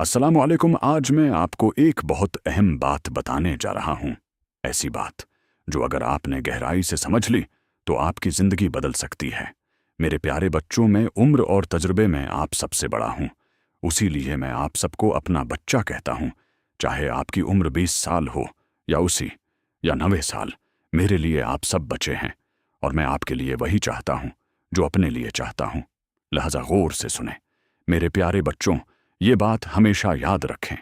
السلام علیکم۔ آج میں آپ کو ایک بہت اہم بات بتانے جا رہا ہوں۔ ایسی بات جو اگر آپ نے گہرائی سے سمجھ لی تو آپ کی زندگی بدل سکتی ہے۔ میرے پیارے بچوں، میں عمر اور تجربے میں آپ سب سے بڑا ہوں، اسی لیے میں آپ سب کو اپنا بچہ کہتا ہوں۔ چاہے آپ کی عمر 20 سال ہو یا 90 سال، میرے لیے آپ سب بچے ہیں، اور میں آپ کے لیے وہی چاہتا ہوں جو اپنے لیے چاہتا ہوں۔ لہذا غور سے سنیں میرے پیارے بچوں، یہ بات ہمیشہ یاد رکھیں۔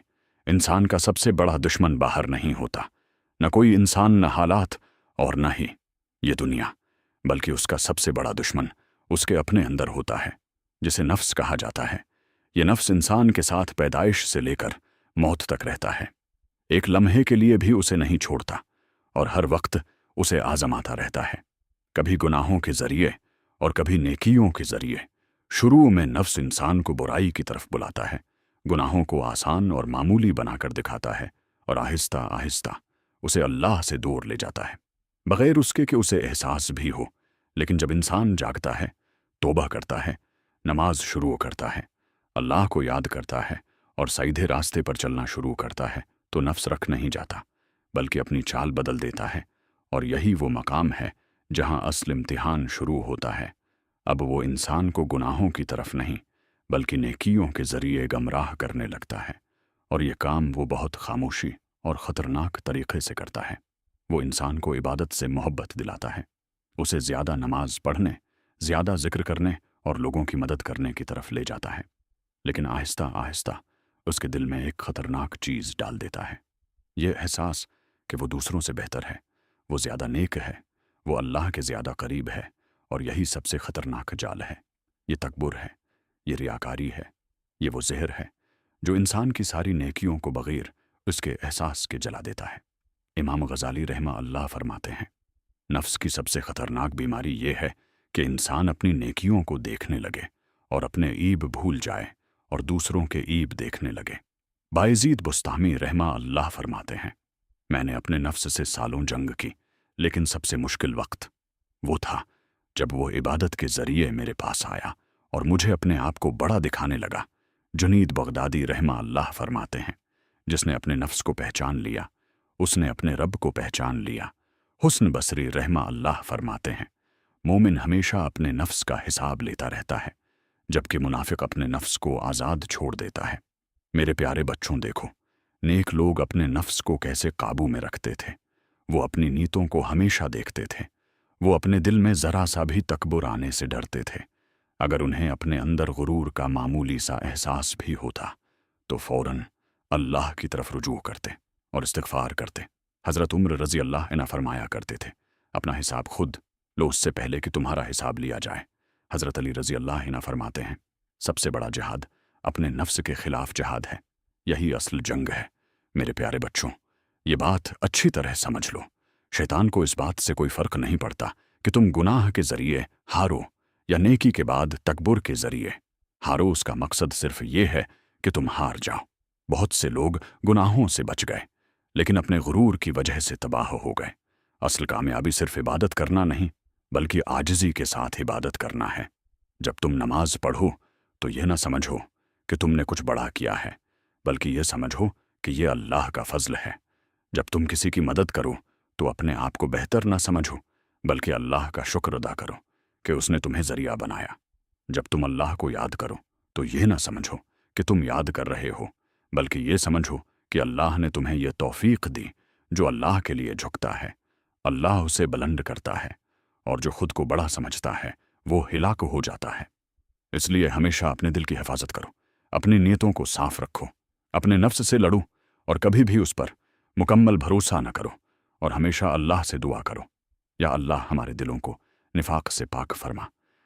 انسان کا سب سے بڑا دشمن باہر نہیں ہوتا، نہ کوئی انسان، نہ حالات، اور نہ ہی یہ دنیا، بلکہ اس کا سب سے بڑا دشمن اس کے اپنے اندر ہوتا ہے، جسے نفس کہا جاتا ہے۔ یہ نفس انسان کے ساتھ پیدائش سے لے کر موت تک رہتا ہے، ایک لمحے کے لیے بھی اسے نہیں چھوڑتا، اور ہر وقت اسے آزماتا رہتا ہے، کبھی گناہوں کے ذریعے اور کبھی نیکیوں کے ذریعے۔ شروع میں نفس انسان کو برائی کی طرف بلاتا ہے، گناہوں کو آسان اور معمولی بنا کر دکھاتا ہے، اور آہستہ آہستہ اسے اللہ سے دور لے جاتا ہے، بغیر اس کے کہ اسے احساس بھی ہو۔ لیکن جب انسان جاگتا ہے، توبہ کرتا ہے، نماز شروع کرتا ہے، اللہ کو یاد کرتا ہے، اور سیدھے راستے پر چلنا شروع کرتا ہے، تو نفس رکھ نہیں جاتا، بلکہ اپنی چال بدل دیتا ہے، اور یہی وہ مقام ہے جہاں اصل امتحان شروع ہوتا ہے۔ اب وہ انسان کو گناہوں کی طرف نہیں بلکہ نیکیوں کے ذریعے گمراہ کرنے لگتا ہے، اور یہ کام وہ بہت خاموشی اور خطرناک طریقے سے کرتا ہے۔ وہ انسان کو عبادت سے محبت دلاتا ہے، اسے زیادہ نماز پڑھنے، زیادہ ذکر کرنے اور لوگوں کی مدد کرنے کی طرف لے جاتا ہے، لیکن آہستہ آہستہ اس کے دل میں ایک خطرناک چیز ڈال دیتا ہے، یہ احساس کہ وہ دوسروں سے بہتر ہے، وہ زیادہ نیک ہے، وہ اللہ کے زیادہ قریب ہے۔ اور یہی سب سے خطرناک جال ہے، یہ تکبر ہے، یہ ریاکاری ہے، یہ وہ زہر ہے جو انسان کی ساری نیکیوں کو بغیر اس کے احساس کے جلا دیتا ہے۔ امام غزالی رحمہ اللہ فرماتے ہیں، نفس کی سب سے خطرناک بیماری یہ ہے کہ انسان اپنی نیکیوں کو دیکھنے لگے اور اپنے عیب بھول جائے اور دوسروں کے عیب دیکھنے لگے۔ بایزید بستامی رحمہ اللہ فرماتے ہیں، میں نے اپنے نفس سے سالوں جنگ کی، لیکن سب سے مشکل وقت وہ تھا جب وہ عبادت کے ذریعے میرے پاس آیا اور مجھے اپنے آپ کو بڑا دکھانے لگا۔ جنید بغدادی رحمہ اللہ فرماتے ہیں، جس نے اپنے نفس کو پہچان لیا، اس نے اپنے رب کو پہچان لیا۔ حسن بصری رحمہ اللہ فرماتے ہیں، مومن ہمیشہ اپنے نفس کا حساب لیتا رہتا ہے، جبکہ منافق اپنے نفس کو آزاد چھوڑ دیتا ہے۔ میرے پیارے بچوں، دیکھو نیک لوگ اپنے نفس کو کیسے قابو میں رکھتے تھے۔ وہ اپنی نیتوں کو ہمیشہ دیکھتے تھے، وہ اپنے دل میں ذرا سا بھی تکبر آنے سے ڈرتے تھے۔ اگر انہیں اپنے اندر غرور کا معمولی سا احساس بھی ہوتا تو فوراً اللہ کی طرف رجوع کرتے اور استغفار کرتے۔ حضرت عمر رضی اللہ عنہ فرمایا کرتے تھے، اپنا حساب خود لو اس سے پہلے کہ تمہارا حساب لیا جائے۔ حضرت علی رضی اللہ عنہ فرماتے ہیں، سب سے بڑا جہاد اپنے نفس کے خلاف جہاد ہے، یہی اصل جنگ ہے۔ میرے پیارے بچوں، یہ بات اچھی طرح سمجھ لو، شیطان کو اس بات سے کوئی فرق نہیں پڑتا کہ تم گناہ کے ذریعے ہارو یا نیکی کے بعد تکبر کے ذریعے ہارو۔ اس کا مقصد صرف یہ ہے کہ تم ہار جاؤ۔ بہت سے لوگ گناہوں سے بچ گئے لیکن اپنے غرور کی وجہ سے تباہ ہو گئے۔ اصل کامیابی صرف عبادت کرنا نہیں بلکہ عاجزی کے ساتھ عبادت کرنا ہے۔ جب تم نماز پڑھو تو یہ نہ سمجھو کہ تم نے کچھ بڑا کیا ہے، بلکہ یہ سمجھو کہ یہ اللہ کا فضل ہے۔ جب تم کسی کی مدد کرو تو اپنے آپ کو بہتر نہ سمجھو بلکہ اللہ کا شکر ادا کرو کہ اس نے تمہیں ذریعہ بنایا۔ جب تم اللہ کو یاد کرو تو یہ نہ سمجھو کہ تم یاد کر رہے ہو بلکہ یہ سمجھو کہ اللہ نے تمہیں یہ توفیق دی۔ جو اللہ کے لیے جھکتا ہے اللہ اسے بلند کرتا ہے، اور جو خود کو بڑا سمجھتا ہے وہ ہلاک ہو جاتا ہے۔ اس لیے ہمیشہ اپنے دل کی حفاظت کرو، اپنی نیتوں کو صاف رکھو، اپنے نفس سے لڑو اور کبھی بھی اس پر مکمل بھروسہ نہ کرو، اور ہمیشہ اللہ سے دعا کرو، یا اللہ ہمارے دلوں کو نفاق سے پاک فرما،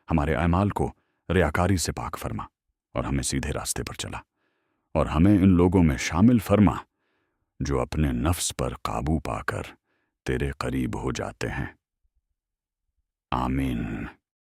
ہمارے اعمال کو ریاکاری سے پاک فرما، اور ہمیں سیدھے راستے پر چلا، اور ہمیں ان لوگوں میں شامل فرما جو اپنے نفس پر قابو پا کر تیرے قریب ہو جاتے ہیں۔ آمین۔